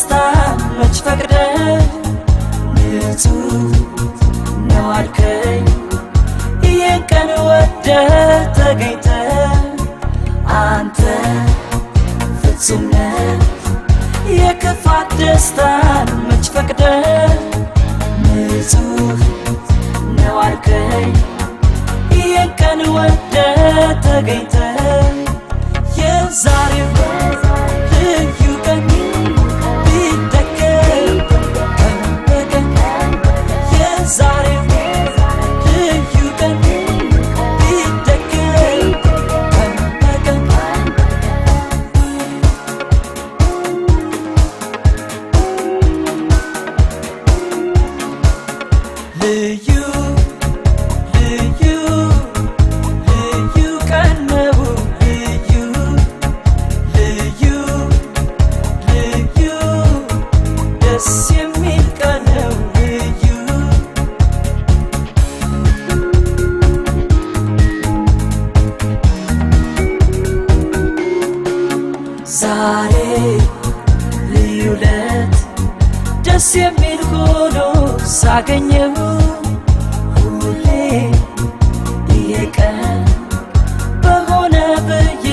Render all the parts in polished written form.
ደስታን መች ፈቅደ ንጹህ ነው አልከኝ ይህን ቀን ወደ ተገኝተ አንተ ፍጹም ነህ የክፋት ደስታን መች ፈቅደ ንጹህ ነው አልከኝ ይህን ቀን ወደ ተገኝተ የዛሬው ልዩ ቀን ቢደገም ቀን በቀን የዛሬው ልዩ ቀን ቢደገም ቀን በቀን ልዩ ዛሬ ልዩ ለት ደስ የሚል ሆኖ ሳገኘው ሁሌ ይሄ ቀን በሆነ ብዬ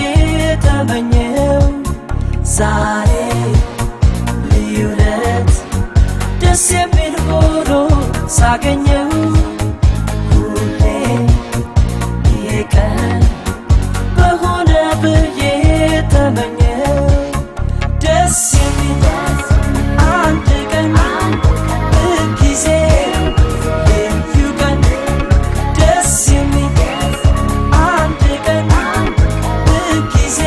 ተመኘው ዛሬ ልዩ ለት ደስ የሚል ሆኖ ሳገኘው ሁሌ ይሄ ቀን በሆነ ብዬ ተመኘው ደስ የሚል አንድ ቀን ጊዜ ልዩ ቀን ደስ የሚል አንድ ቀን ጊዜ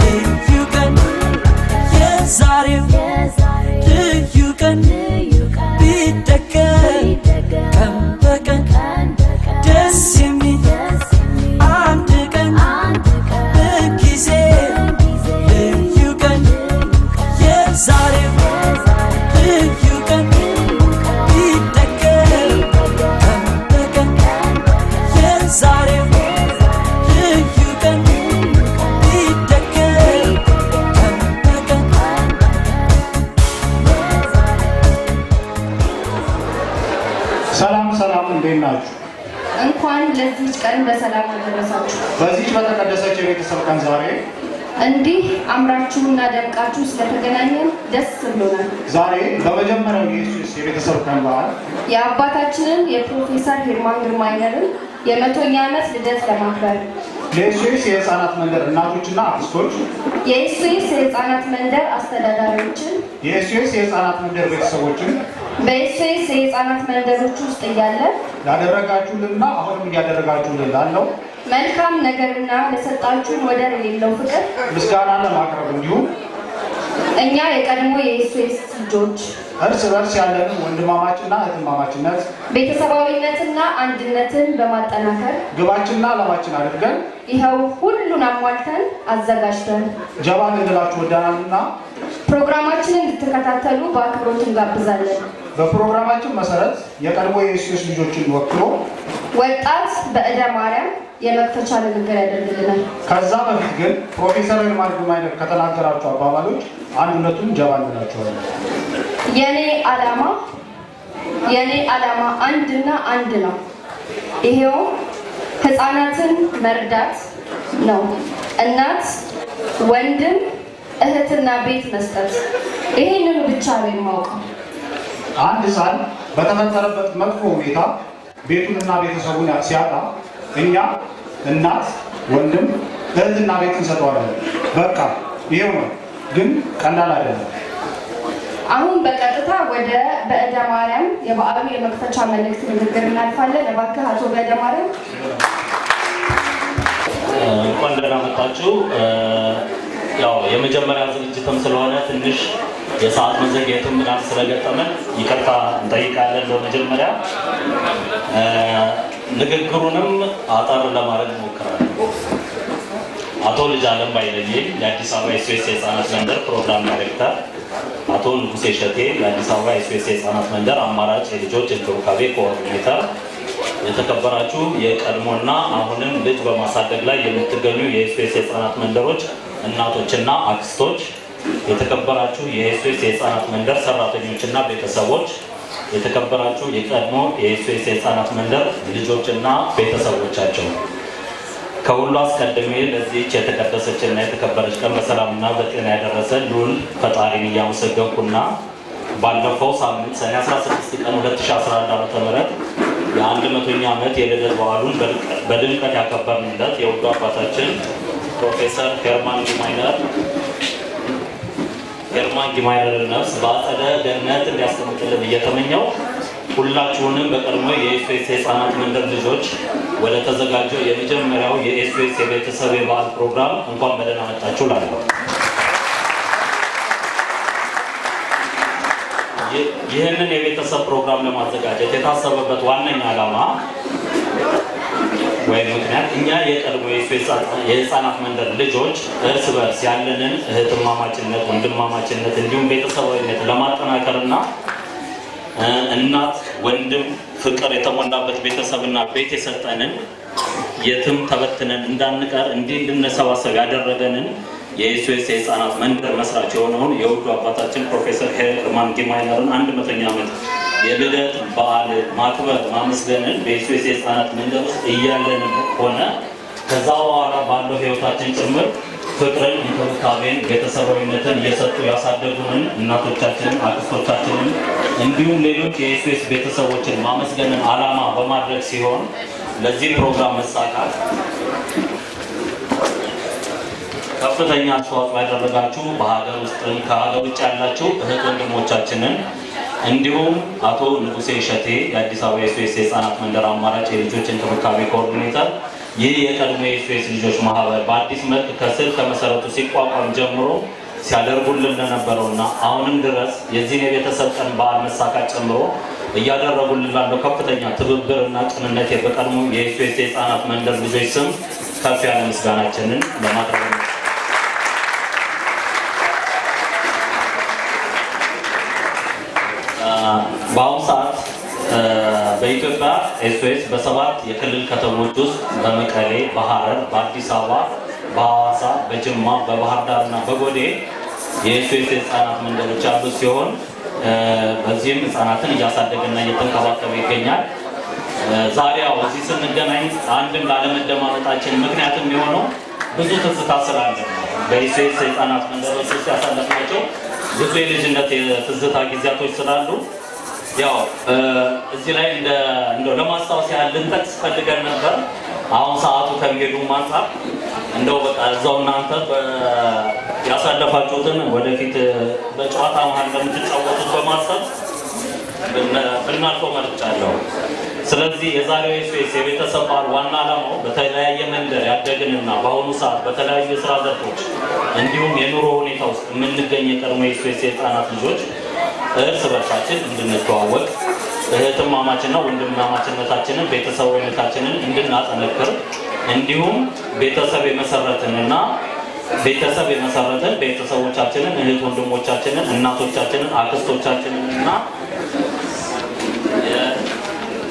ልዩ ቀን የዛሬው ልዩ ቀን ቢደገም ቀን በቀን ደስ የሚል አንድ ቀን ጊዜ ልዩ ቀን የዛሬው ልዩ ቀን ቢደገም ቀን በቀን የዛሬው ልዩ ቀን ቢደገም ቀን በቀን ሰላም ሰላም፣ እንዴት ናችሁ? እንኳን ለዚህ ቀን በሰላም አደረሳችሁ። በዚህ በተቀደሰች የቤተሰብ ቀን ዛሬ እንዲህ አምራችሁና ደምቃችሁ ስለተገናኘን ደስ ብሎናል። ዛሬ በመጀመሪያው የኢየሱስ የቤተሰብ ቀን በዓል የአባታችንን የፕሮፌሰር ሄርማን ግርማይነርን የ100ኛ ዓመት ልደት ለማክበር የኢየሱስ የህፃናት መንደር እናቶችና አክስቶች፣ የኢየሱስ የህፃናት መንደር አስተዳዳሪዎችን፣ የኢየሱስ የህፃናት መንደር ቤተሰቦችን በኢየሱስ የህፃናት መንደሮች ውስጥ እያለ ያደረጋችሁልንና አሁንም እያደረጋችሁልን ላለው መልካም ነገርና ለሰጣችሁን ወደር የሌለው ፍቅር ምስጋና ለማቅረብ እንዲሁም እኛ የቀድሞ የኢየሱስ ልጆች እርስ በርስ ያለንን ወንድማማችና እህትማማችነት ቤተሰባዊነትና አንድነትን በማጠናከር ግባችንና ዓላማችን አድርገን ይኸው ሁሉን አሟልተን አዘጋጅተን ጀባ ልንላችሁ ወደናልና ፕሮግራማችንን እንድትከታተሉ በአክብሮት እንጋብዛለን። በፕሮግራማችን መሰረት የቀድሞ የኢየሱስ ልጆችን ወክሎ ወጣት በእደ ማርያም የመክፈቻ ንግግር ያደርግልናል። ከዛ በፊት ግን ፕሮፌሰር ሄርማን ግርማይነር ከተናገራቸው አባባሎች አንድ ሁለቱን ጀባ እንላቸዋለን። የኔ ዓላማ አንድና አንድ ነው። ይሄው ህፃናትን መርዳት ነው። እናት፣ ወንድም፣ እህትና ቤት መስጠት። ይሄንን ብቻ ነው የማውቀው። አንድ ህፃን በተፈጠረበት መጥፎ ሁኔታ ቤቱንና ቤተሰቡን ሲያጣ እኛ እናት፣ ወንድም፣ እህትና ቤት እንሰጠዋለን። በቃ ይሄው ነው። ግን ቀላል አይደለም። አሁን በቀጥታ ወደ በእደ ማርያም የበዓሉ የመክፈቻ መልእክት ንግግር እናልፋለን። እባክህ አቶ በእደ ማርያም። እንኳን ደህና መጣችሁ። ያው የመጀመሪያ ዝግጅትም ስለሆነ ትንሽ የሰዓት መዘግየትም ምናምን ስለገጠመን ይቅርታ እንጠይቃለን። በመጀመሪያ ንግግሩንም አጠር ለማድረግ እሞክራለሁ። አቶ ልጅ አለም ባይለየ የአዲስ አበባ የኢየሱስ የህፃናት መንደር ፕሮግራም ዳይሬክተር፣ አቶ ንጉሴ ሸቴ የአዲስ አበባ የኢየሱስ የህፃናት መንደር አማራጭ የልጆች እንክብካቤ ኮኦርዲኔተር፣ የተከበራችሁ የቀድሞና አሁንም ልጅ በማሳደግ ላይ የምትገኙ የኢየሱስ የህፃናት መንደሮች እናቶችና አክስቶች፣ የተከበራችሁ የኤስኦኤስ የህፃናት መንደር ሰራተኞችና ቤተሰቦች፣ የተከበራችሁ የቀድሞ የኤስኦኤስ የህፃናት መንደር ልጆችና ቤተሰቦቻቸው፣ ከሁሉ አስቀድሜ ለዚህች የተቀደሰችና የተከበረች ቀን በሰላምና በጤና ያደረሰን ልዑል ፈጣሪን እያመሰገንኩና ባለፈው ሳምንት ሰኔ 16 ቀን 2011 ዓ.ም የ100ኛ ዓመት የልደት በዓሉን በድምቀት ያከበርንለት የውዱ አባታችን ፕሮፌሰር ሄርማን ጊማይነር ነፍስ በአጸደ ገነት እንዲያስቀምጥልን እየተመኘው ሁላችሁንም በቀድሞ የኤስኦኤስ የህፃናት መንደር ልጆች ወደ ተዘጋጀው የመጀመሪያው የኤስኦኤስ የቤተሰብ የበዓል ፕሮግራም እንኳን በደህና መጣችሁ እላለሁ። ይህንን የቤተሰብ ፕሮግራም ለማዘጋጀት የታሰበበት ዋነኛ ዓላማ ወይም ምክንያት እኛ የቀድሞ የህፃናት መንደር ልጆች እርስ በርስ ያለንን እህትማማችነት፣ ወንድማማችነት እንዲሁም ቤተሰባዊነት ለማጠናከርና እናት ወንድም ፍቅር የተሞላበት ቤተሰብና ቤት የሰጠንን የትም ተበትነን እንዳንቀር እንድንሰባሰብ ያደረገንን የኤስኦኤስ የህፃናት መንደር መስራች የሆነውን የውዱ አባታችን ፕሮፌሰር ሄርማን ጊማይነርን 100ኛ ዓመት የልደት በዓል ማክበር ማመስገንን በኤስኦኤስ የህፃናት መንደር ውስጥ እያለን ሆነ ከዛ በኋላ ባለው ህይወታችን ጭምር ፍቅርን፣ እንክብካቤን፣ ቤተሰባዊነትን እየሰጡ ያሳደጉንን እናቶቻችንን፣ አክስቶቻችንን እንዲሁም ሌሎች የኤስኦኤስ ቤተሰቦችን ማመስገንን ዓላማ በማድረግ ሲሆን ለዚህ ፕሮግራም መሳካት ከፍተኛ አስተዋጽኦ ያደረጋችሁ በሀገር ውስጥም ከሀገር ውጭ ያላችሁ እህት ወንድሞቻችንን እንዲሁም አቶ ንጉሴ እሸቴ የአዲስ አበባ ኤስኦኤስ የህፃናት መንደር አማራጭ የልጆች እንክብካቤ ኮኦርዲኔተር፣ ይህ የቀድሞ የኤስኦኤስ ልጆች ማህበር በአዲስ መልክ ከስር ከመሰረቱ ሲቋቋም ጀምሮ ሲያደርጉልን ለነበረውና አሁንም ድረስ የዚህን የቤተሰብ ቀን በዓል መሳካት ጨምሮ እያደረጉልን ላለው ከፍተኛ ትብብርና ቅንነት በቀድሞ የኤስኦኤስ የህፃናት መንደር ልጆች ስም ከፍ ያለ ምስጋናችንን ለማቅረብ ነው። በአሁኑ ሰዓት በኢትዮጵያ ኤስኦኤስ በ7 የክልል ከተሞች ውስጥ በመቀሌ፣ በሐረር፣ በአዲስ አበባ፣ በሐዋሳ፣ በጅማ፣ በባህር ዳር እና በጎዴ የኤስኦኤስ የህፃናት መንደሮች ያሉ ሲሆን በዚህም ህፃናትን እያሳደገና እየተንከባከበ ይገኛል። ዛሬ እዚህ ስንገናኝ አንድም ላለመደማመጣችን ምክንያትም የሆነው ብዙ ትዝታ ስላለ በኤስኦኤስ የህፃናት መንደሮች ውስጥ ያሳለፍናቸው ብዙ የልጅነት የትዝታ ጊዜያቶች ስላሉ ያው እዚህ ላይ እንደው ለማስታወስ ያህል ልንጠቅስ ፈልገን ነበር። አሁን ሰዓቱ ከሚሄዱ አንጻር እንደው በቃ እዛው እናንተ ያሳለፋችሁትን ወደፊት በጨዋታ መሀል እንደምትጫወቱት በማሰብ ብናልፈው መርጫለሁ። ስለዚህ የዛሬው ኤስኦኤስ የቤተሰብ በዓል ዋና ዓላማው በተለያየ መንደር ያደግንና በአሁኑ ሰዓት በተለያዩ የስራ ዘርፎች እንዲሁም የኑሮ ሁኔታ ውስጥ የምንገኝ የቀድሞ ኤስኦኤስ የህፃናት ልጆች እርስ በርሳችን እንድንተዋወቅ እህትማማችንና ወንድማማችነታችንን ቤተሰባዊነታችንን እንድናጠነክር እንዲሁም ቤተሰብ የመሰረትን ቤተሰቦቻችንን እህት ወንድሞቻችንን እናቶቻችንን አክስቶቻችንን እና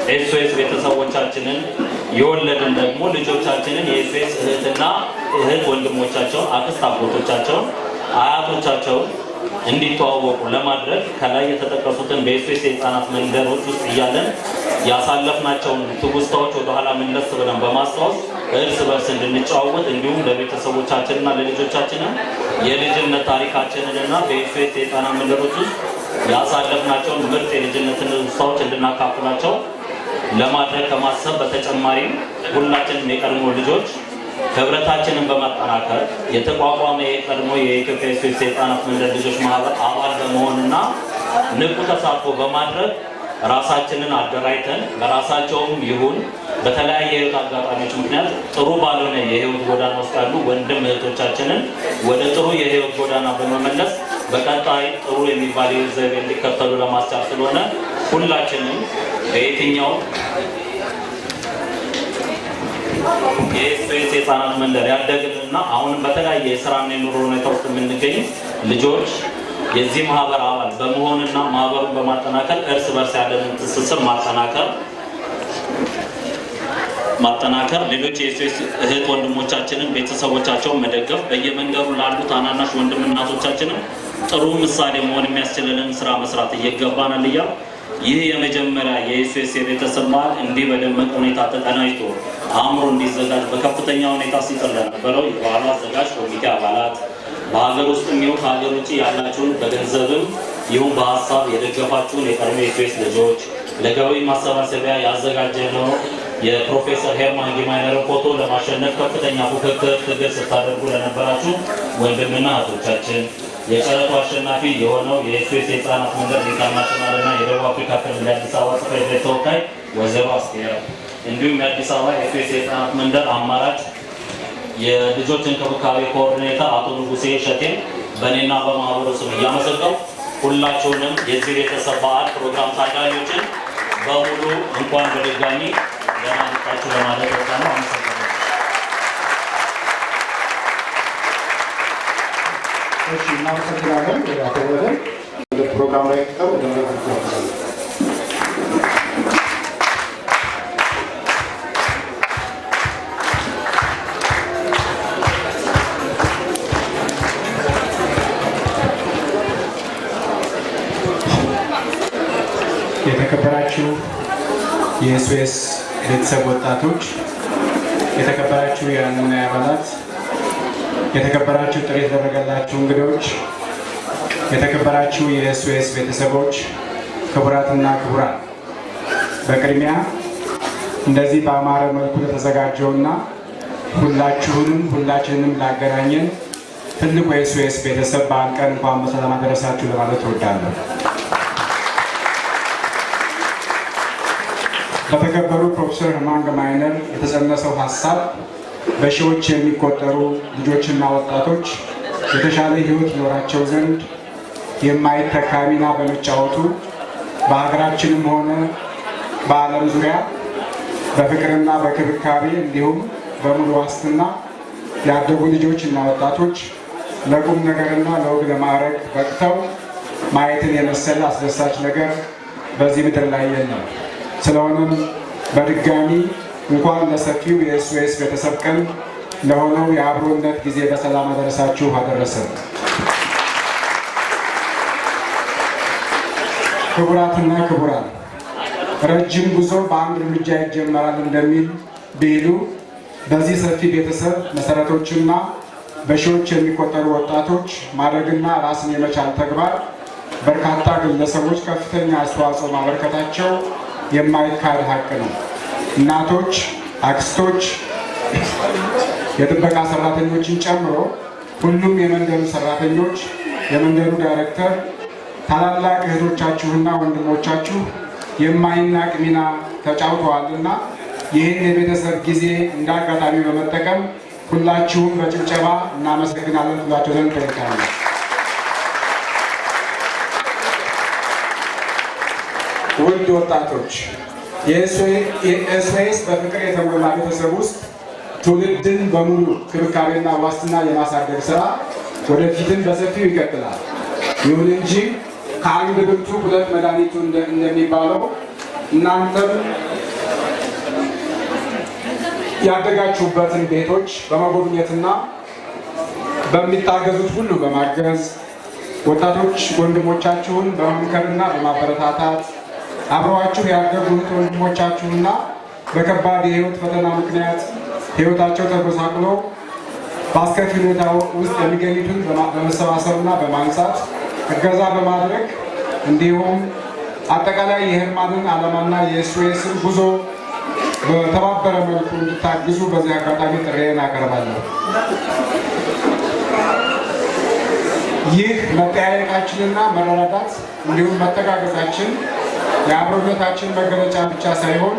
የኤስኦኤስ ቤተሰቦቻችንን የወለድን ደግሞ ልጆቻችንን የኤስኦኤስ እህት ወንድሞቻቸውን አክስት አጎቶቻቸውን አያቶቻቸውን እንዲተዋወቁ ለማድረግ ከላይ የተጠቀሱትን በኤስኦኤስ የህፃናት መንደሮች ውስጥ እያለን ያሳለፍናቸውን ትውስታዎች ወደኋላ መለስ ብለን በማስታወስ እርስ በርስ እንድንጨዋወት እንዲሁም ለቤተሰቦቻችንና ለልጆቻችንን የልጅነት ታሪካችንንና በኤስኦኤስ የህፃናት መንደሮች ውስጥ ያሳለፍናቸውን ምርጥ የልጅነት ትውስታዎች እንድናካፍላቸው ለማድረግ ከማሰብ በተጨማሪም ሁላችንም የቀድሞ ልጆች ህብረታችንን በማጠናከር የተቋቋመ የቀድሞ የኢትዮጵያ ኤስኦኤስ የህፃናት መንደር ልጆች ማህበር አባል በመሆንና ንቁ ተሳትፎ በማድረግ ራሳችንን አደራጅተን በራሳቸውም ይሁን በተለያየ የህይወት አጋጣሚዎች ምክንያት ጥሩ ባልሆነ የህይወት ጎዳና ውስጥ ያሉ ወንድም እህቶቻችንን ወደ ጥሩ የህይወት ጎዳና በመመለስ በቀጣይ ጥሩ የሚባል የህይወት ዘይቤ እንዲከተሉ ለማስቻል ስለሆነ ሁላችንም በየትኛው የኤስኦኤስ የህፃናት መንደር ያደግንና አሁንም በተለያየ የስራና የኑሮ ሁኔታ ውስጥ የምንገኝ ልጆች የዚህ ማህበር አባል በመሆንና ማህበሩን በማጠናከር እርስ በርስ ያለንን ትስስር ማጠናከር ማጠናከር፣ ሌሎች የኤስኦኤስ እህት ወንድሞቻችንን ቤተሰቦቻቸውን መደገፍ፣ በየመንገዱ ላሉ ታናናሽ ወንድም እናቶቻችንን ጥሩ ምሳሌ መሆን የሚያስችለንን ስራ መስራት እየገባናል እያል ይህ የመጀመሪያ የኤስኦኤስ የቤተሰብ በዓል እንዲህ በደመቀ ሁኔታ ተቀናጅቶ አእምሮ እንዲዘጋጅ በከፍተኛ ሁኔታ ሲጥር ለነበረው የበዓሉ አዘጋጅ ኮሚቴ አባላት፣ በሀገር ውስጥ የሚሆን ከሀገር ውጭ ያላችሁን በገንዘብም ይሁን በሀሳብ የደገፋችሁን የቀድሞ የኤስኦኤስ ልጆች፣ ለገቢ ማሰባሰቢያ ያዘጋጀነው የፕሮፌሰር ሄርማን ጊማይነር ፎቶ ለማሸነፍ ከፍተኛ ፉክክር ትግል ስታደርጉ ለነበራችሁ ወንድምና እህቶቻችን፣ የጨረቱ አሸናፊ የሆነው የኤስኦኤስ የህፃናት መንደር ኢንተርናሽናል እና የደቡብ አፍሪካ ክልል የአዲስ አበባ ጽሕፈት ቤት ተወካይ ወይዘሮ አስቴር እንዲሁም የአዲስ አበባ ኤስኦኤስ የህፃናት መንደር አማራጭ የልጆች እንክብካቤ ኮኦርዲኔተር አቶ ንጉሴ ሸቴን በእኔና በማህበሩ ስም እያመሰገንኩ ሁላችሁንም የዚህ ቤተሰብ በዓል ፕሮግራም ታዳሚዎችን በሙሉ እንኳን በድጋሚ ደህና መጣችሁ ለማለት ነው። አመሰግናለሁ። እሺ፣ እናመሰግናለን። አቶ ወደ ፕሮግራም ላይ ተቀሩ የተከበራችሁ የኤስኦኤስ ቤተሰብ ወጣቶች፣ የተከበራችሁ የአንና አባላት፣ የተከበራችሁ ጥሪ የተደረገላችሁ እንግዶች፣ የተከበራችሁ የኤስኦኤስ ቤተሰቦች፣ ክቡራትና ክቡራን፣ በቅድሚያ እንደዚህ በአማረ መልኩ ለተዘጋጀውና ሁላችንንም ላገናኘን ትልቁ የኤስኦኤስ ቤተሰብ በዓል ቀን እንኳን በሰላም አደረሳችሁ ለማለት እወዳለሁ። በተከበሩ ፕሮፌሰር ሄርማን ጊማይነር የተጸነሰው ሀሳብ በሺዎች የሚቆጠሩ ልጆችና ወጣቶች የተሻለ ሕይወት ይኖራቸው ዘንድ የማይተካ ሚና በመጫወቱ በሀገራችንም ሆነ በዓለም ዙሪያ በፍቅርና በክብካቤ እንዲሁም በሙሉ ዋስትና ያደጉ ልጆችና ወጣቶች ለቁም ነገርና ለወግ ለማዕረግ በቅተው ማየትን የመሰለ አስደሳች ነገር በዚህ ምድር ላይ የለም። ስለሆነም በድጋሚ እንኳን ለሰፊው የኤስኦኤስ ቤተሰብ ቀን ለሆነው የአብሮነት ጊዜ በሰላም አደረሳችሁ አደረሰን። ክቡራትና ክቡራን፣ ረጅም ጉዞ በአንድ እርምጃ ይጀመራል እንደሚል ብሂሉ በዚህ ሰፊ ቤተሰብ መሰረቶችና በሺዎች የሚቆጠሩ ወጣቶች ማደግና ራስን የመቻል ተግባር በርካታ ግለሰቦች ከፍተኛ አስተዋጽኦ ማበርከታቸው የማይካድ ሀቅ ነው። እናቶች፣ አክስቶች፣ የጥበቃ ሰራተኞችን ጨምሮ ሁሉም የመንደሩ ሰራተኞች፣ የመንደሩ ዳይሬክተር፣ ታላላቅ እህቶቻችሁና ወንድሞቻችሁ የማይናቅ ሚና ተጫውተዋልና ይህን የቤተሰብ ጊዜ እንደ አጋጣሚ በመጠቀም ሁላችሁም በጭብጨባ እናመሰግናለን ብላችሁ ዘንድ ጠይቃለሁ። ውድ ወጣቶች፣ የኤስኦኤስ በፍቅር የተሞላ ቤተሰብ ውስጥ ትውልድን በሙሉ ክብካቤና ዋስትና የማሳደግ ስራ ወደፊትም በሰፊው ይቀጥላል። ይሁን እንጂ ከአንድ ብርቱ ሁለት መድኃኒቱ እንደሚባለው እናንተም ያደጋችሁበትን ቤቶች በመጎብኘትና በሚታገዙት ሁሉ በማገዝ ወጣቶች ወንድሞቻችሁን በመምከርና በማበረታታት አብረዋችሁ ያደጉት ወንድሞቻችሁና በከባድ የህይወት ፈተና ምክንያት ህይወታቸው ተጎሳቅሎ በአስከፊ ሁኔታ ውስጥ የሚገኙትን በመሰባሰብና በማንሳት እገዛ በማድረግ እንዲሁም አጠቃላይ የሄርማንን ዓላማና የኤስኦኤስን ጉዞ በተባበረ መልኩ እንድታግዙ በዚህ አጋጣሚ ጥሪዬን አቀርባለሁ። ይህ መጠያየቃችንና መረዳዳት እንዲሁም መተጋገዛችን የአብሮነታችን መገለጫ ብቻ ሳይሆን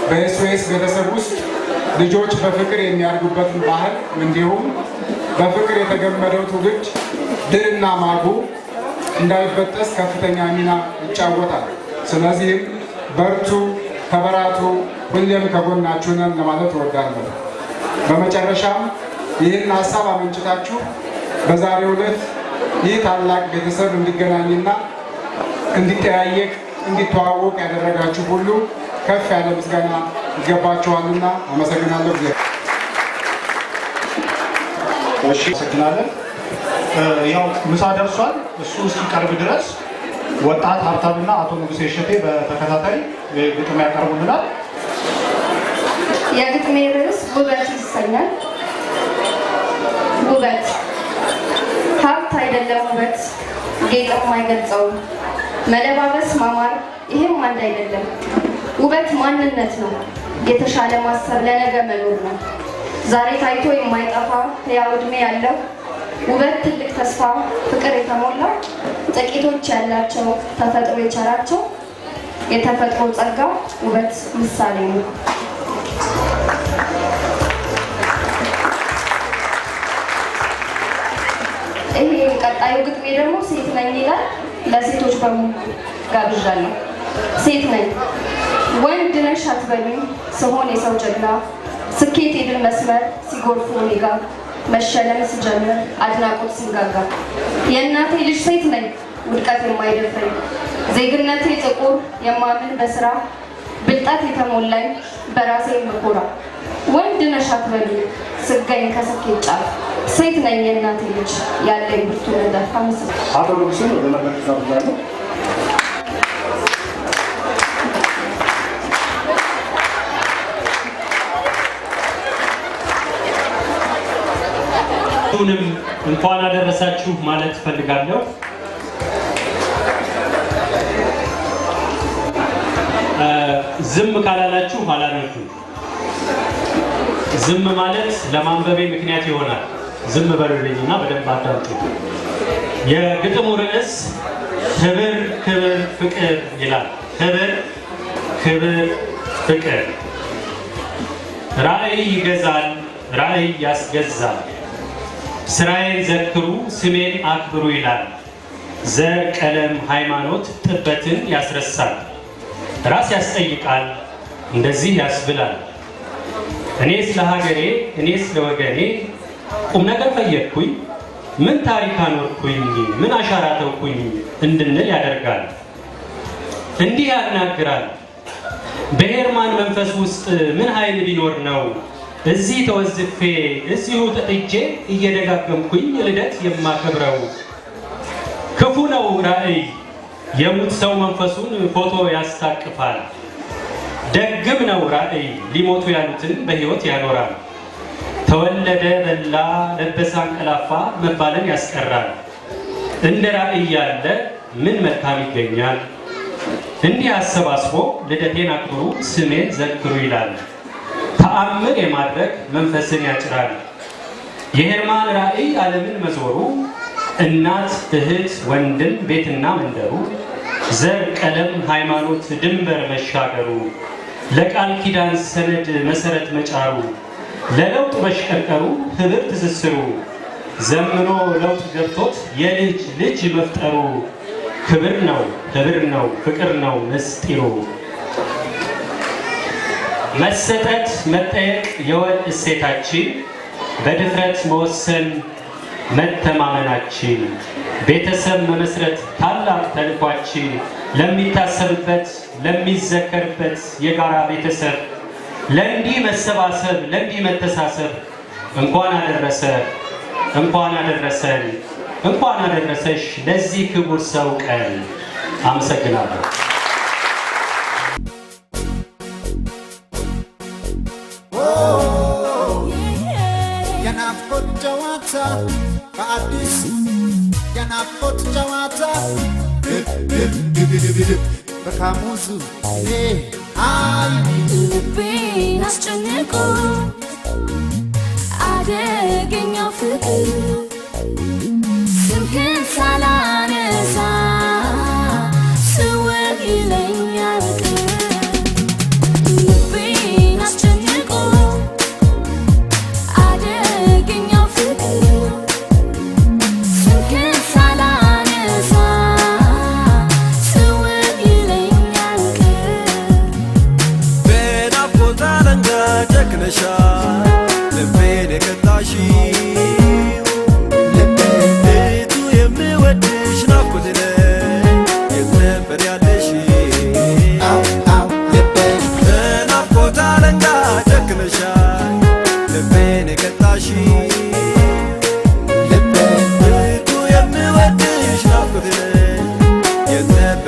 በኤስኦኤስ ቤተሰብ ውስጥ ልጆች በፍቅር የሚያድጉበትን ባህል እንዲሁም በፍቅር የተገመደው ትውልድ ድልና ማጉ እንዳይበጠስ ከፍተኛ ሚና ይጫወታል። ስለዚህም በርቱ፣ ተበራቱ፣ ሁሌም ከጎናችሁ ነን ለማለት እወዳለሁ። በመጨረሻም ይህን ሀሳብ አመንጭታችሁ በዛሬው ዕለት ይህ ታላቅ ቤተሰብ እንዲገናኝና እንዲጠያየቅ እንዲተዋወቅ ያደረጋችሁ ሁሉ ከፍ ያለ ምስጋና ይገባችኋልና አመሰግናለሁ። እሺ አመሰግናለን። ያው ምሳ ደርሷል። እሱ እስኪቀርብ ድረስ ወጣት ሀብታምና አቶ ንጉሴ እሸቴ በተከታታይ ግጥም ያቀርቡልናል። የግጥሜ ርዕስ ውበት ይሰኛል። ውበት ሀብት አይደለም፣ ውበት ጌጥም አይገልጸውም። መለባበስ ማማር ይህም አንድ አይደለም። ውበት ማንነት ነው፣ የተሻለ ማሰብ ለነገ መኖር ነው። ዛሬ ታይቶ የማይጠፋ ሕያው ዕድሜ ያለው ውበት ትልቅ ተስፋ ፍቅር የተሞላ ጥቂቶች ያላቸው ተፈጥሮ የቸራቸው የተፈጥሮ ጸጋ ውበት ምሳሌ ነው። ይሄ ቀጣዩ ግጥሜ ደግሞ ሴት ነኝ ይላል። ለሴቶች በሙሉ ጋብዣለሁ። ሴት ነኝ ወንድ ነሽ አትበሉኝ ስሆን የሰው ጀግና ስኬት የድል መስመር ሲጎርፉ እኔ ጋር መሸለም ስጀምር አድናቆት ሲንጋጋ የእናቴ ልጅ ሴት ነኝ ውድቀት የማይደፍረኝ ዜግነቴ ጥቁር የማምን በስራ ብልጣት የተሞላኝ በራሴ መኮራ ወንድ ነሽ አትበሉኝ ስገኝ ከስኬት ጫፍ ሴት ነኝ የእናቴ ልጅ ያለኝ ብርቱ ነደፋ ምስል አቶ ንጉሴን ወደ መድረክ ጋብዣለሁ። ሁሉንም እንኳን አደረሳችሁ ማለት ፈልጋለሁ። ዝም ካላላችሁ አላነኩም። ዝም ማለት ለማንበቤ ምክንያት ይሆናል። ዝም በሉልኝና በደንብ አዳምጡ። የግጥሙ ርዕስ ክብር ክብር ፍቅር ይላል። ክብር ክብር ፍቅር ራዕይ ይገዛል፣ ራዕይ ያስገዛል። ስራዬን ዘክሩ ስሜን አክብሩ ይላል። ዘር ቀለም ሃይማኖት ጥበትን ያስረሳል። ራስ ያስጠይቃል እንደዚህ ያስብላል። እኔስ ለሀገሬ እኔስ ለወገኔ ቁም ነገር ፈየድኩኝ ምን ታሪክ አኖርኩኝ ምን አሻራ ተውኩኝ እንድንል ያደርጋል። እንዲህ ያናግራል በሄርማን መንፈስ ውስጥ ምን ኃይል ቢኖር ነው እዚህ ተወዝፌ እዚሁ ተጥጄ እየደጋገምኩኝ ልደት የማከብረው። ክፉ ነው ራዕይ የሙት ሰው መንፈሱን ፎቶ ያስታቅፋል። ደግም ነው ራዕይ ሊሞቱ ያሉትን በሕይወት ያኖራል። ተወለደ በላ ለበሰ አንቀላፋ መባልን ያስቀራል። እንደ ራዕይ ያለ ምን መልካም ይገኛል። እንዲህ አሰባስቦ ልደቴን አክብሩ ስሜን ዘክሩ ይላል። ተአምር የማድረግ መንፈስን ያጭራል። የሄርማን ራዕይ ዓለምን መዞሩ እናት እህት ወንድም ቤትና መንደሩ ዘር ቀለም ሃይማኖት ድንበር መሻገሩ ለቃል ኪዳን ሰነድ መሰረት መጫሩ ለለውጥ መሽቀርቀሩ ህብር ትስስሩ ዘምኖ ለውጥ ገብቶት የልጅ ልጅ መፍጠሩ ክብር ነው ፍቅር ነው ምስጢሩ። መሰጠት መጠየቅ የወል እሴታችን በድፍረት መወሰን መተማመናችን ቤተሰብ መመስረት ታላቅ ተልኳችን ለሚታሰብበት ለሚዘከርበት የጋራ ቤተሰብ ለእንዲህ መሰባሰብ ለእንዲህ መተሳሰብ እንኳን አደረሰ እንኳን አደረሰን እንኳን አደረሰሽ ለዚህ ክቡር ሰው ቀን። አመሰግናለሁ። የናፍቆት ጨዋታ በአዲስ የናፍቆት ጨዋታ በካሙዙ ልቤን አስጨንቆ አደገኛው ፍቅር ስምህን ሳላነሳ ስወር ይለኛል ልቤን አስጨንቆ አደገኛው ፍቅር ስምህን ሳላነሳ ስወር ይለኛል በናፍቆት አለንጋ ጨክነሻል ልቤን የቀጣሽው ልቤቱ የሚወድሽ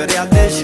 ነበር ያለሽ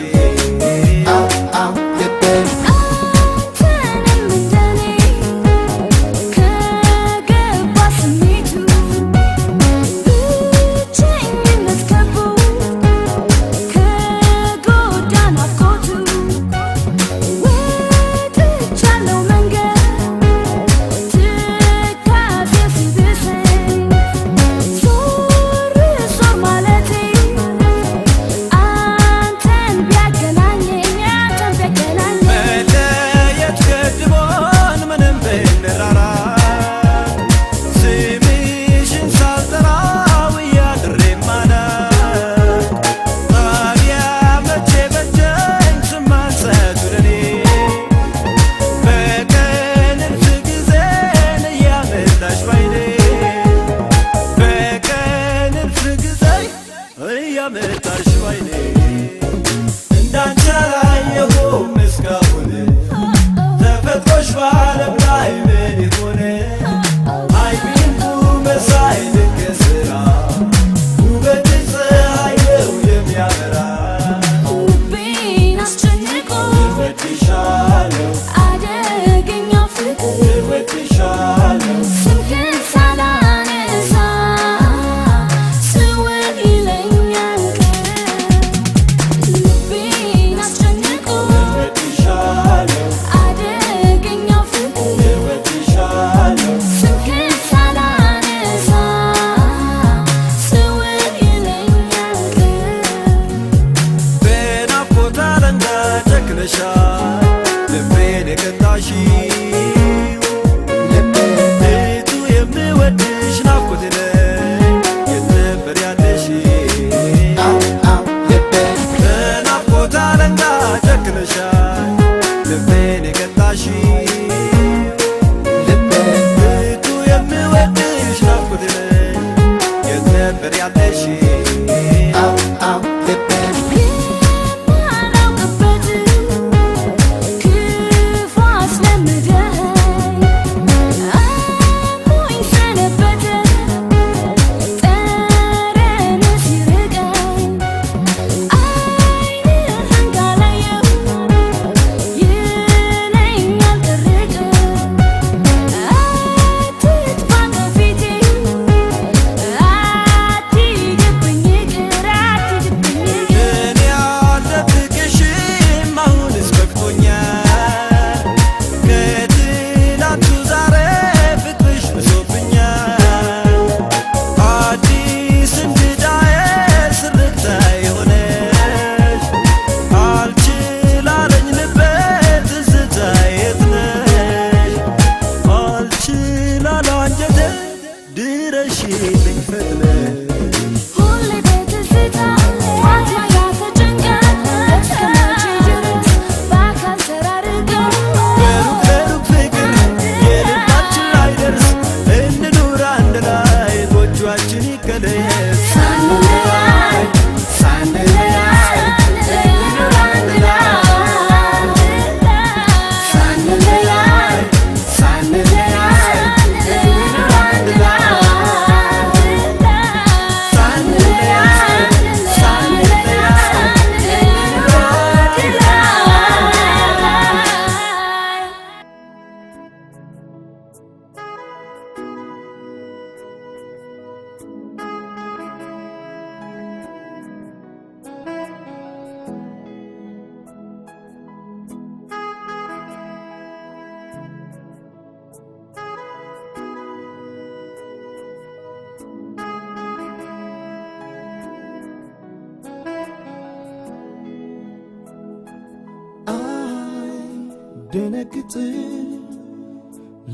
ደነግጥ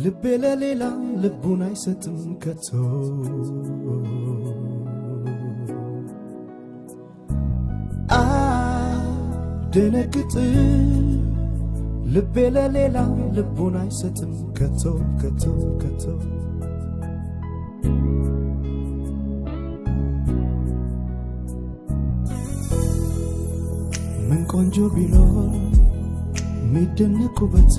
ልቤ ለሌላ ልቡን አይሰጥም ከቶ ደነግጥ ልቤ ለሌላ ልቡን አይሰጥም ከቶ ከቶ ከቶ ምን ቆንጆ ቢኖር ሚደነቁበት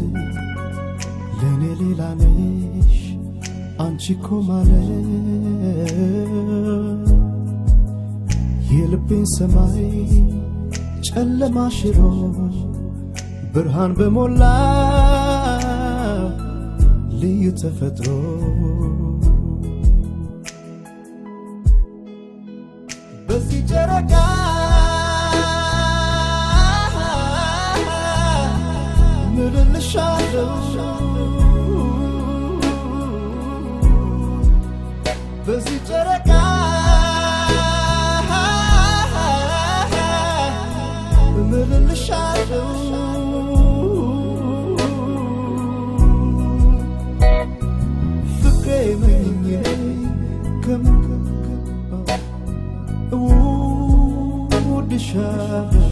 ለኔ ሌላ ነሽ አንቺ እኮ ማለት የልቤን ሰማይ ጨለማ ሽሮ ብርሃን በሞላ ልዩ ተፈጥሮ በዚህ ጨረቃ ምልልሻለሁ በዚህ ጨረቃ ምልልሻለሁ ፍቅሬ መኝኜ እወድሻለሁ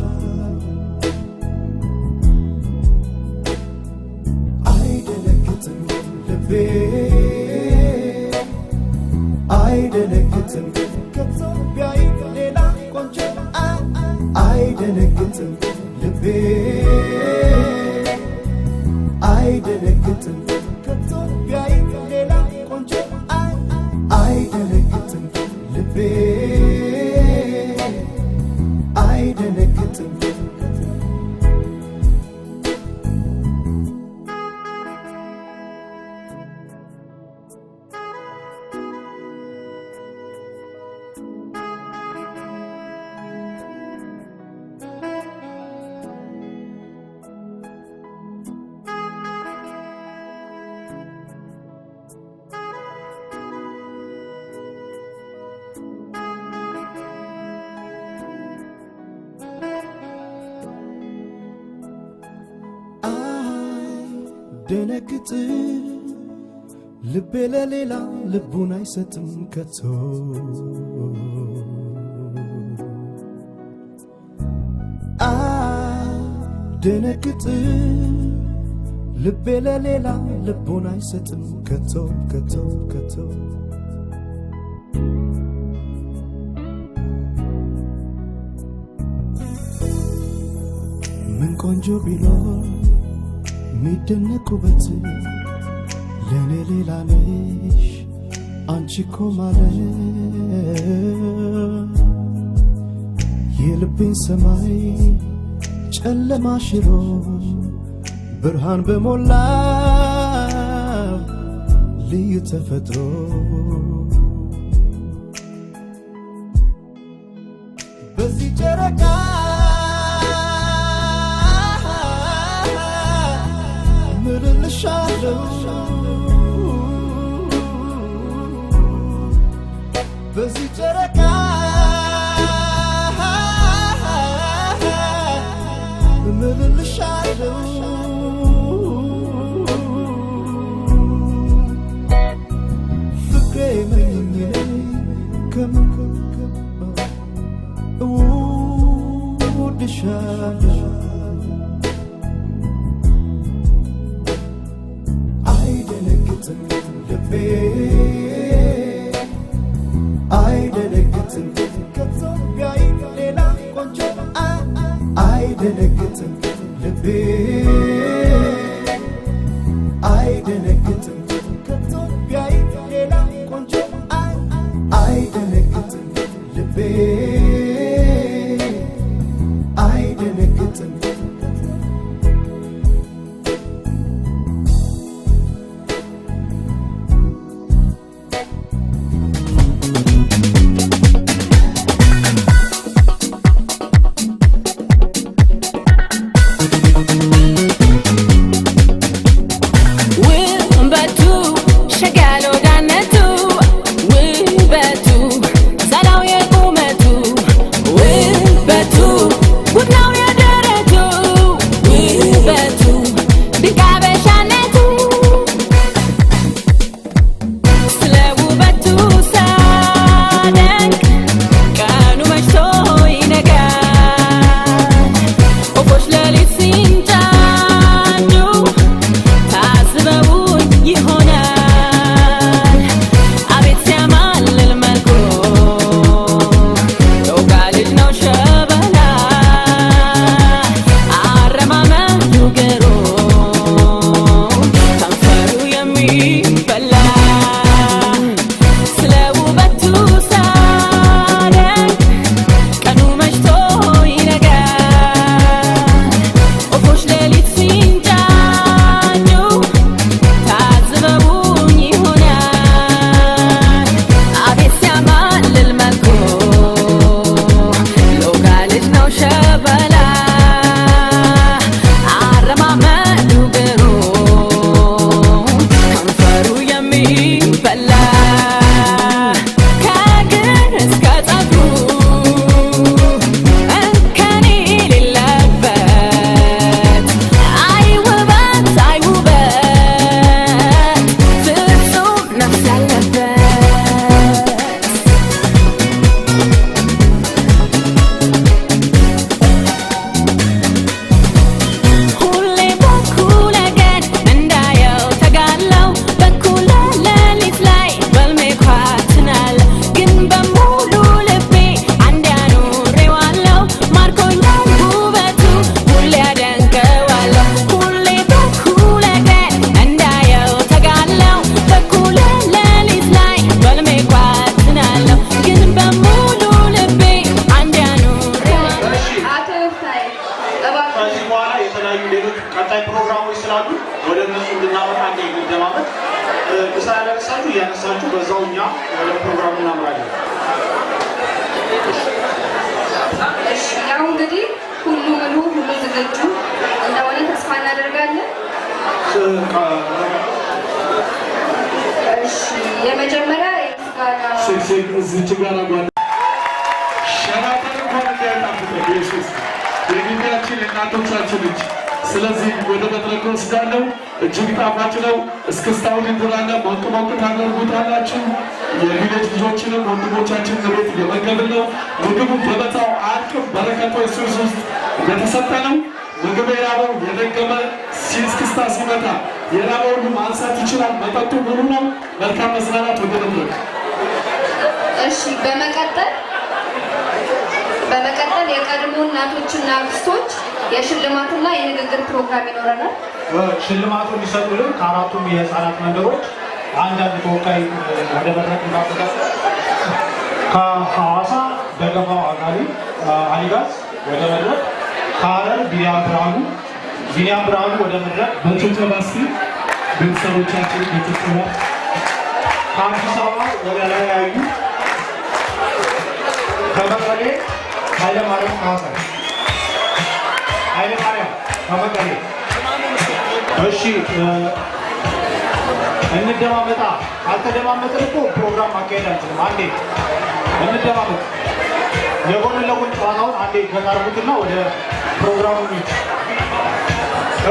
አይደነግጥም ልቤ አይደነግጥም ከኢትዮጵያ ሌላ ቆንጆ አይደነግጥም ልቤ አይደነግጥም ከኢትዮጵያ ሌላ ቆንጆ አይደነግጥም ልቤ አይደነግጥም ደነግጥ ልቤ ለሌላ ልቡን አይሰጥም ከቶ ደነግጥ ልቤ ለሌላ ልቡን አይሰጥም ከቶ ከቶ ከቶ ምን ቆንጆ ቢኖር ሚደነቁበት ለኔ ሌላ ነሽ አንቺ እኮ ማለት የልቤን ሰማይ ጨለማ ሽሮ ብርሃን በሞላ ልዩ ተፈጥሮ በዚህ ጨረቃ ምልልሻለሁ በዚህ ጨረቃ ምልልሻለሁ ፍቅሬ መኝኜ እወድሻለሁ አይደነግጥም ልቤ አይደነግጥም ከኢትዮጵያ ሌላ ቆንጆ አይደነግጥም ልቤ አይደነግጥም ከኢትዮጵያ ሌላ ቆንጆ አይደነግጥም ልቤ አይደነግጥም ሸጋሎ ዳነቱ ውበቱ ዛላው የቁመቱ ከዚህ በኋላ የተለያዩ ሌሎች ቀጣይ ፕሮግራሞች ስላሉ ወደ እነሱ እንድናመጣ እንደማመጥ ምሳ ያለነሳችሁ እያነሳችሁ በዛው እኛ ወደ ፕሮግራሙ እናምራለን። ያው እንግዲህ ሁሉ ሙሉ ሁሉ ዝግጁ እንደሆነ ተስፋ እናደርጋለን። እሺ የመጀመሪያ የምስጋና እዚች ጋር ሸራተን እንኳን እንዳያጣፍጠ ኢየሱስ የጌታችን የእናቶቻችን ልጅ። ስለዚህ ወደ መድረክ ወስዳለሁ። እጅግ ጣፋጭ ነው። እስክስታውን እንድራለ ሞቅ ሞቅ ታደርጉታላችሁ። የቪሌጅ ልጆችንም ወንድሞቻችን ቤት እየመገብን ነው። ምግቡ ገበታው አያልቅም። በረከቱ ኢየሱስ ውስጥ እንደተሰጠ ነው። ምግብ የራበው የደገመ እስክስታ ሲመጣ የራበው ሁሉ ማንሳት ይችላል። መጠጡ ሙሉ ነው። መልካም መዝናናት። ወደ መድረክ እሺ በመቀጠል የቀድሞ እናቶችና አክስቶች የሽልማትና የንግግር ፕሮግራም ይኖረናል። ሽልማቱ ሊሰጡልን ከአራቱም የህፃናት መንደሮች አንዳንድ ተወካይ ወደ መድረክ እንዳፈጋል። ከሐዋሳ ደገፋው አጋሪ አሊጋዝ ወደ መድረክ፣ ከሐረር ቢኒያም ብርሃኑ ወደ መድረክ በጭብጨባ እስኪ ቤተሰቦቻችን በጭብጨባ። ከአዲስ አበባ ወደ ላይ ያዩ ከመቀሌ ኃይለማርያም ካሳይ ከመቀሌ። እሺ እንደማመጣ ካልተደማመጥን እኮ ፕሮግራም ማካሄድ አንችልም። አንዴ እንደማመጥ የጎን ለጎን ጨዋታውን አንዴ ከታርጉትና ወደ ፕሮግራሙ እንሂድ።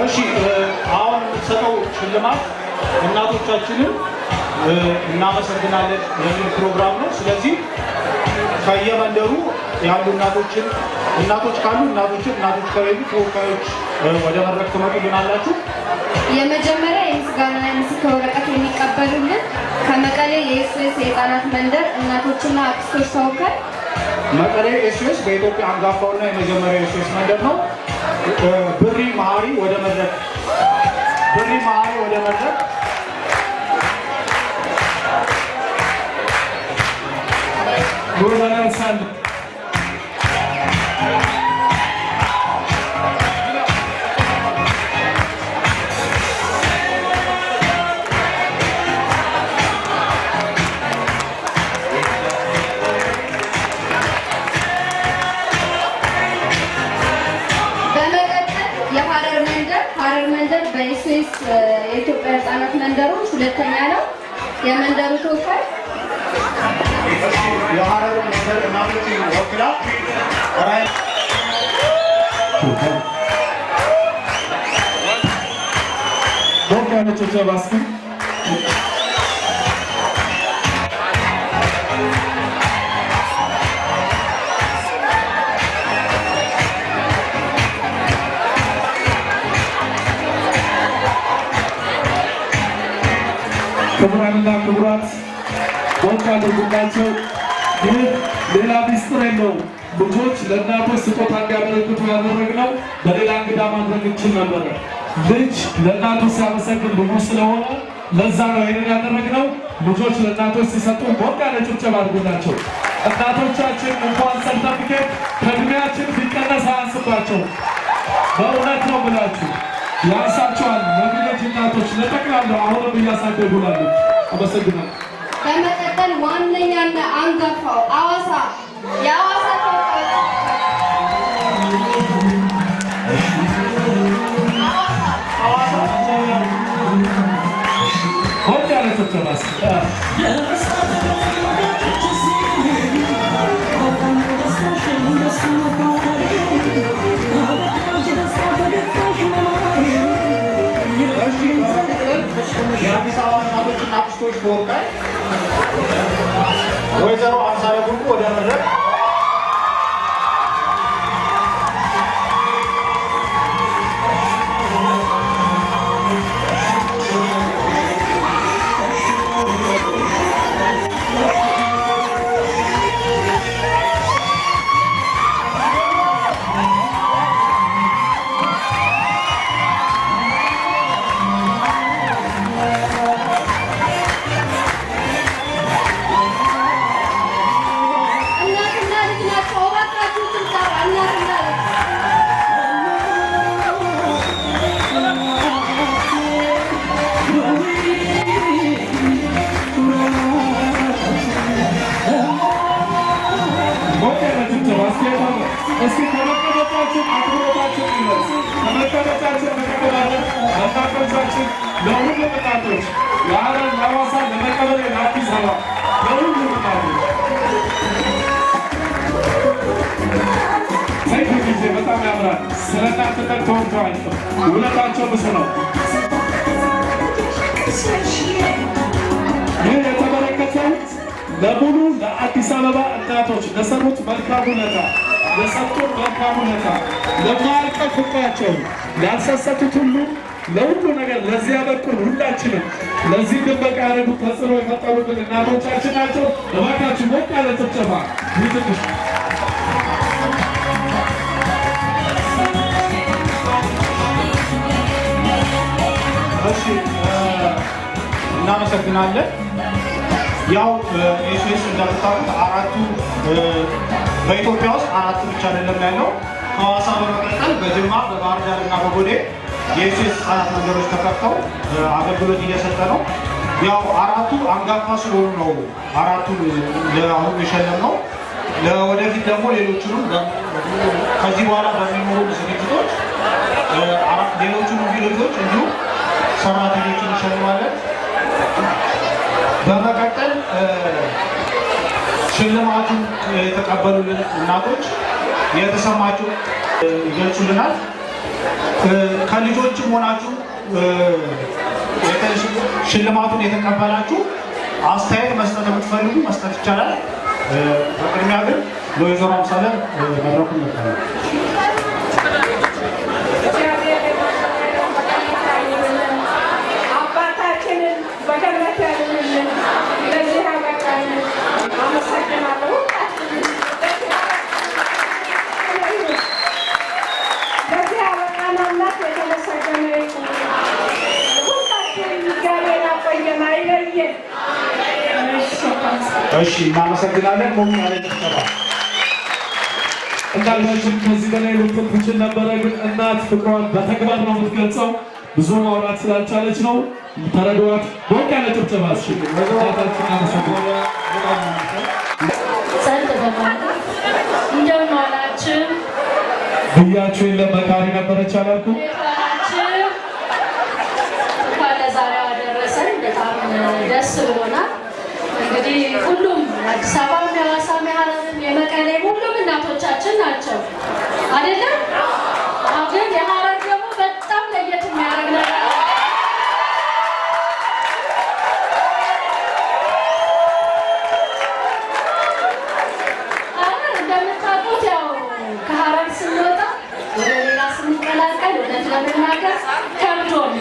እሺ አሁን የምትሰጠው ሽልማት እናቶቻችንን እናመሰግናለን የሚል ፕሮግራም ነው። ስለዚህ ከየመንደሩ ያሉ እናቶች ካሉ እናቶች ከሌሉ ተወካዮች ወደ መድረክ ትመጡልናላችሁ። የመጀመሪያ የምስጋና የምስክር ወረቀት የሚቀበሉልን ከመቀሌ የኤስኦኤስ የህፃናት መንደር እናቶችና አክስቶች ተወካይ። መቀሌ ኤስኦኤስ በኢትዮጵያ አንጋፋውና የመጀመሪያ ኤስኦኤስ መንደር ነው። ብሪ መሀሪ ወደ መድረክ ጎዛናሳል ሐረር መንደር በኤስኦኤስ የኢትዮጵያ ህፃናት መንደሮች ሁለተኛ ነው። የመንደሩ ተወካይ የሐረር መንደር እናቶችን ወክላ ጭብጨባ እስኪ። ክቡራንና ክቡራት ወቅ አድርጉላቸው። ይህ ሌላ ሚስጥር የለውም። ልጆች ለእናቶች ስጦታ እንዲያበረክቱ ያደረግነው በሌላ እንግዳ ማድረግ እንችል ነበረ። ልጅ ለእናቶች ሲያመሰግን ልዩ ስለሆነ ለዛ ነው ይሄንን ያደረግነው። ልጆች ለእናቶች ሲሰጡ ወቅ ያለ ጭብጨባ አድርጉላቸው። እናቶቻችን እንኳን ሰርተፊኬት ከእድሜያችን ቢቀነስ አያንስባቸው። በእውነት ነው ብላችሁ ያንሳቸዋል። ለቪሌጅ እናቶች ለጠቅላላው አሁንም እያሳደጉ ላሉ አመሰግናለሁ። በመቀጠል ዋነኛና አንጋፋው የሐዋሳ ተወካይ ሆድ ያለ ተተባስ የአዲስ አበባ እናቶችና አክስቶች ተወካይ ወይዘሮ አምሳለ ጉንቁ ወደ መድረክ። እንግለጽ። ከመቀመጫችን በተቀባበል እናቶቻችን ለሁሉ እናቶች ለሐረር፣ ለሐዋሳ፣ ለመቀሌ፣ ለአዲስ አበባ ለሁሉ እናቶች ዘይት ጊዜ በጣም ያምራል። ስለ እናትነት ተወርተዋል። ውለታቸው ብዙ ነው። ይህ የተበረከተው ለሙሉ ለአዲስ አበባ እናቶች ለሰሩት መልካም ውለታ፣ ለሰጡት መልካም ውለታ፣ ለማያልቀው ፍቅራቸው፣ ላልሰሰቱት ሁሉ ለሁሉ ነገር ለዚህ ያበቁን ሁላችንም ለዚህ ድንበቃ ያደረጉት ተጽዕኖ የፈጠሩብን እናቶቻችን ናቸው። እባካችሁ ሞቅ ያለ ጭብጨባ ይትንሽ እሺ እናመሰግናለን። ያው ኤስኤስ እንደምታውቁት አራቱ በኢትዮጵያ ውስጥ አራቱ ብቻ አይደለም ያለው። ከሐዋሳ በመቀጠል በጅማ በባህር ዳር እና በጎዴ የኤስኤስ ህጻናት መንደሮች ተከፍተው አገልግሎት እየሰጠ ነው። ያው አራቱ አንጋፋ ስለሆኑ ነው አራቱን ለአሁን የሸለምነው። ለወደፊት ደግሞ ሌሎቹንም ከዚህ በኋላ በሚኖሩ ዝግጅቶች ሌሎቹንም ቪሌጆች እንዲሁም ሰራተኞችን እንሸልማለን። በመቀጠል ሽልማቱን የተቀበሉልን እናቶች የተሰማችሁ ይገልጹልናል። ከልጆችም ሆናችሁ ሽልማቱን የተቀበላችሁ አስተያየት መስጠት የምትፈልጉ መስጠት ይቻላል። በቅድሚያ ግን ለወይዘሮ አምሳለ መድረኩን መጥተናል። እሺ እናመሰግናለን። ሞቅ ያለ ጭብጨባ። እንዳልሽን ከዚህ በላይ ልትል ትችል ነበረ፣ ግን እናት ፍቅሯን በተግባር ነው የምትገልጸው። ብዙ ማውራት ስላልቻለች ነው። ተረዷት። ሞቅ ያለ ጭብጨባ። እሺ እናታችን እናመሰግናለን። ጸጥ በማለት እንደምን ዋላችሁ ብያችሁ የለም መካሪ ነበረች አላልኩም? እንኳን ለዛሬው አደረሰን። በጣም ደስ ብሎናል። እንግዲህ ሁሉም አዲስ አበባ፣ የሐዋሳ፣ የሐረርም፣ የመቀሌ ሁሉም እናቶቻችን ናቸው አይደለም? ግን የሐረር ደግሞ በጣም ለየት የሚያደርግ ነገር እንደምታውቁት ያው ከሐረር ስንወጣ ወደ ሌላ ስንቀላቀል እውነት ለመናገር ከብዶን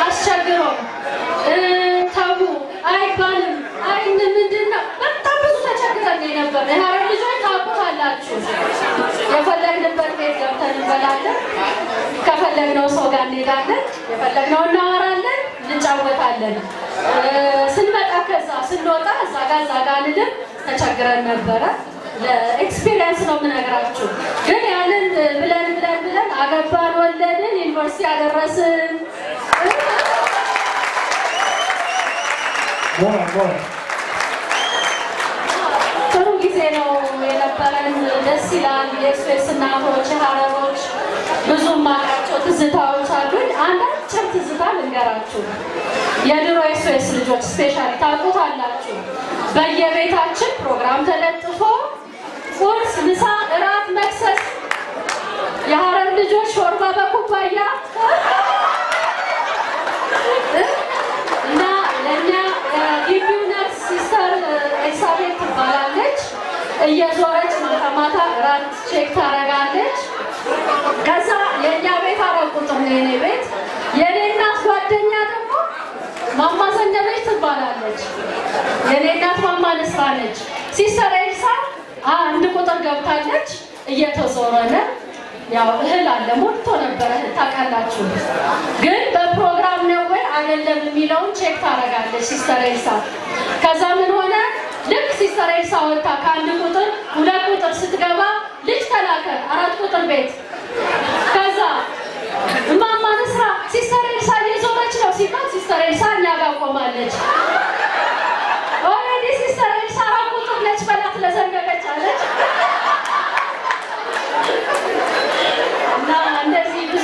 አስቸግሮን ተው አይባልም ምንድን ነው በጣም ብዙ ተቸግረን የነበረ የሐረር ልጆች ታውቁታላችሁ። የፈለግንበት ቤት ገብተን እንበላለን፣ ከፈለግነው ሰው ጋር እንሄዳለን፣ የፈለግነው እናወራለን፣ እንጫወታለን። ስንመጣ ከዛ ስንወጣ እዛ ጋር እንልም ተቸግረን ነበረ። ለኤክስፒሪየንስ ነው የምነግራችሁ። ግን ያንን ብለን አገባን፣ ወለድን፣ ዩኒቨርሲቲ ያደረስን ጥሩ ጊዜ ነው የነበረን። ደስ ይላል። የኤስኤስ እናቶች፣ ሐረሮች ብዙ ማቃቸው ትዝታዎች አሉኝ። አንዳችም ትዝታ ልንገራችሁ። የድሮ ኤስኤስ ልጆች ስፔሻሊ ታውቁታላችሁ። በየቤታችን ፕሮግራም ተለጥፎ ቁርስ፣ ምሳ፣ እራት፣ መክሰስ የሐረር ልጆች ሾርባ በኩባያ እና ለእኛ ግቢው ነርስ ሲስተር ኤልሳቤት ትባላለች። እየዞረች ማታ ማታ እራት ቼክ ታደርጋለች። ከዛ የእኛ ቤት 4 ቁጥር ነው የኔ ቤት። የኔ እናት ጓደኛ ደግሞ ማማ ዘነበች ትባላለች። የኔ እናት ማማ ንስራ ነች። ሲስተር ኤልሳ 1 ቁጥር ገብታለች። እየተዞረነ ያው እህል አለ ሞልቶ ነበረ ታውቃላችሁ። ግን በፕሮግራም ነው ወይ አይደለም የሚለውን ቼክ ታደርጋለች ሲስተር ኤልሳ። ከዛ ምን ሆነ? ልክ ሲስተር ኤልሳ ወጣ ከ1 ቁጥር 2 ቁጥር ስትገባ ልጅ ተላከ 4 ቁጥር ቤት። ከዛ እማማ ንስራ ሲስተር ኤልሳ እየዞረች ነው ሲባል ሲስተር ኤልሳ እኛ ጋር ቆማለች። ኦልሬዲ ሲስተር ኤልሳ 4 ቁጥር ነች በላት ለዘነበች አለች። እና እንደዚህ ብዙ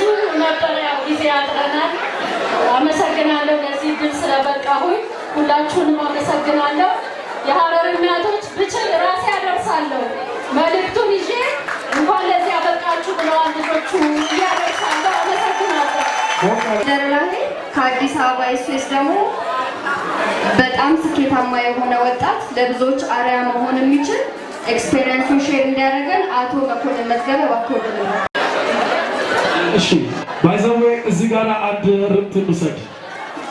ጊዜ ያጥረናል። አመሰግናለሁ ለዚህ ድል ስለበቃሁኝ። ሁላችሁንም አመሰግናለሁ። የሀረር እናቶች ብችል ራሴ ያደርሳለሁ መልእክቱን ይዤ እንኳን ለዚህ ያበቃችሁ ብለዋል ልጆቹ እያደርሳለሁ። አመሰግናለሁ። ደረላቴ ከአዲስ አበባ ኤስኤስ ደግሞ በጣም ስኬታማ የሆነ ወጣት ለብዙዎች አርአያ መሆን የሚችል ኤክስፔሪየንሱን ሼር እንዲያደርገን አቶ መኮንን መዝገበ ባኮደለ። እሺ ባይዘዌ እዚህ ጋር አንድ ርምት እንውሰድ።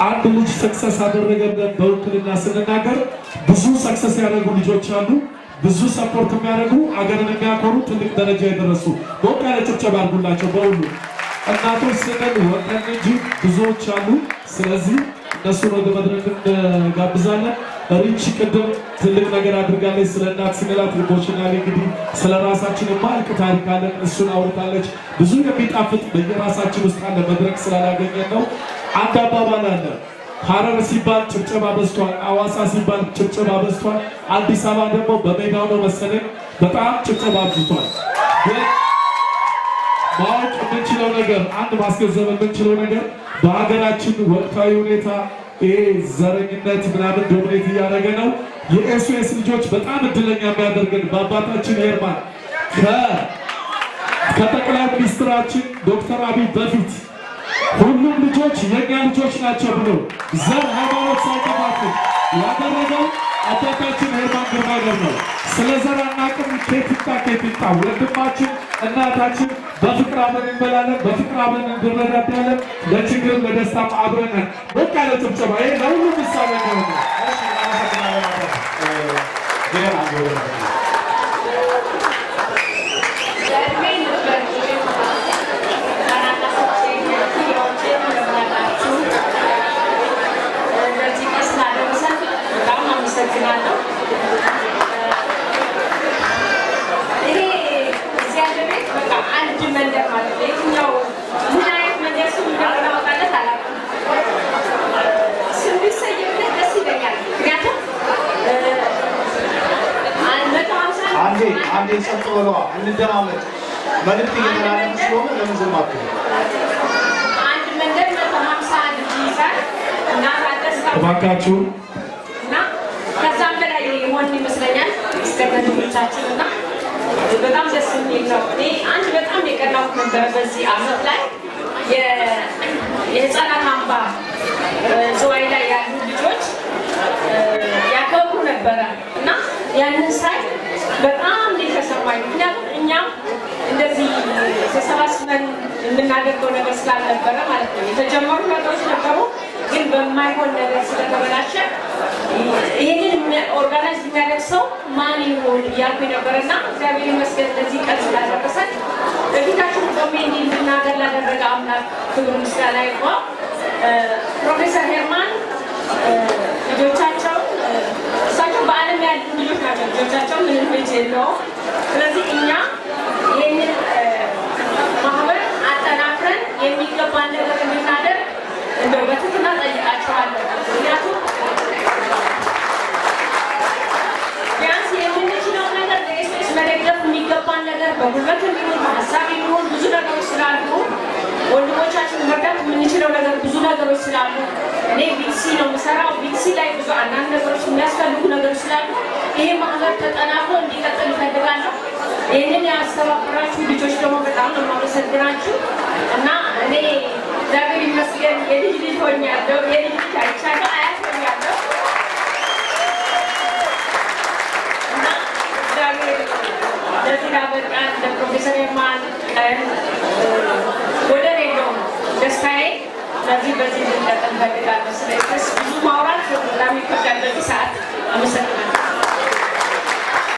አንድ ልጅ ሰክሰስ አደረገ ብለን በውክልና ስንናገር ብዙ ሰክሰስ ያደረጉ ልጆች አሉ። ብዙ ሰፖርት የሚያደርጉ አገርን የሚያኮሩ ትልቅ ደረጃ የደረሱ ሞቅ ያለ ጭብጨባ አድርጉላቸው። በሁሉ እናቶች ስንል ወጠን እንጂ ብዙዎች አሉ። ስለዚህ እነሱን ወደ መድረክ እንጋብዛለን። ሪች ቅድም ትልቅ ነገር አድርጋለች። ስለ እናት ስንላት ኢሞሽናል እንግዲህ ስለ ራሳችን ማልቅ ታሪክ አለን። እሱን አውርታለች። ብዙ የሚጣፍጥ በየራሳችን ውስጥ አለ። መድረክ ስላላገኘን ነው። አንድ አባባል አለ። ሀረር ሲባል ጭብጨባ በዝቷል። አዋሳ ሲባል ጭብጨባ በዝቷል። አዲስ አበባ ደግሞ በሜዳው ነው መሰለኝ በጣም ጭብጨባ አብዝቷል። ግን ማወቅ የምንችለው ነገር አንድ ማስገንዘብ የምንችለው ነገር በሀገራችን ወቅታዊ ሁኔታ ይሄ ዘረኝነት ምናምን ዶሚኔት እያደረገ ነው። የኤስኦኤስ ልጆች በጣም እድለኛ የሚያደርገን በአባታችን ሄርማን ከጠቅላይ ሚኒስትራችን ዶክተር አብይ በፊት ሁሉም ልጆች የኛ ልጆች ናቸው ብሎ ዘር ሃይማኖት ሳይከፋፍል ያደረገው አባታችን ሄርማን ግርማይደር ነው። ስለ ዘር አናውቅም። ኬቲታ ወንድማችን እናታችን በፍቅር አብረን እንበላለን፣ በፍቅር አብረን እንረዳዳለን። ለችግርም ለደስታም አብረን ነን። በቃ ለጭብጨባ ይሄ ለሁሉም ምሳሌ ነው። አመሰግናለሁ። ይሄ እዚህ ያለ ቤት በቃ አንድ መንደር ማለት ነው። የትኛው ምን አይነት መንደር ስም እንደምናወጣለት አላውቅም። ስም ቢሰየምለት ደስ ይለኛል። ምክንያቱም አንዴ ጸጥ በለዋ እንደማመጥ መልዕክት እየተላለፈ ስለሆነ ለምን ዝም አትሉ? አንድ መንደር 151 ይይዛል እና እባካችሁ ከዛም በላይ የሆን ይመስለኛል እስከ ልጆቻችን እና በጣም ደስ የሚል ነው። እኔ አንድ በጣም የቀናሁት ነበረ በዚህ አመት ላይ የህፃናት አምባ ዝዋይ ላይ ያሉ ልጆች ያከብሩ ነበረ እና ያንን ሳይ በጣም ተሰማኝ። ምክንያቱም እኛም እንደዚህ ተሰባስበን የምናደርገው ነገር ስላልነበረ ማለት ነው። የተጀመሩ ነገሮች ነበሩ፣ ግን በማይሆን ነገር ስለተበላሸ ይህንን ኦርጋናይዝ የሚያደርግ ሰው ማን ይሆን እያልኩኝ ነበርና እግዚአብሔር ይመስገን ለዚህ ቀን ስላደረሰን በፊታችን ቆሜ እንዲህ እንድናገር ላደረገ አምላክ ክብር ምስጋና ይግባ። ፕሮፌሰር ሄርማን ልጆቻቸው እሳቸው በዓለም ያሉ ልጆች ናቸው። ልጆቻቸው ምንም ልጅ የለውም። ስለዚህ እኛ ይህንን ማህበር አጠናክረን የሚገባን ነገር እንድናደርግ እንደው በትህትና ጠይቃቸዋለሁ። ምክንያቱም ቢያንስ የምንችለው ነገር ለኤስኤስ መደገፍ የሚገባን ነገር በጉልበት የሚሆን በሀሳብ የሚሆን ብዙ ነገሮች ስላሉ ወንድሞቻችን መርዳት የምንችለው ነገር ብዙ ነገሮች ስላሉ እኔ ቢቲሲ ነው የምሰራው። ቢቲሲ ላይ ብዙ አንዳንድ ነገሮች የሚያስፈልጉ ነገሮች ስላሉ ይሄ ማህበር ተጠናክሮ እንዲቀጥል እፈልጋለሁ። ይህንን ያስተባበራችሁ ልጆች ደግሞ በጣም ነው የማመሰግናችሁ እና እኔ እግዚአብሔር ይመስገን የልጅ ልጅ ሆኛለሁ። የልጅ ልጅ አይቻለሁ፣ አያት ሆኛለሁ እና እግዚአብሔር ለዚህ ላበቃን ለፕሮፌሰር ሄርማን ቀን ወደር የለውም ደስታዬ። ስለዚህ በዚህ ልንቀጥል እፈልጋለሁ። ስለዚህ ብዙ ማውራት በጣም ይከብዳል በዚህ ሰዓት። አመሰግናለሁ።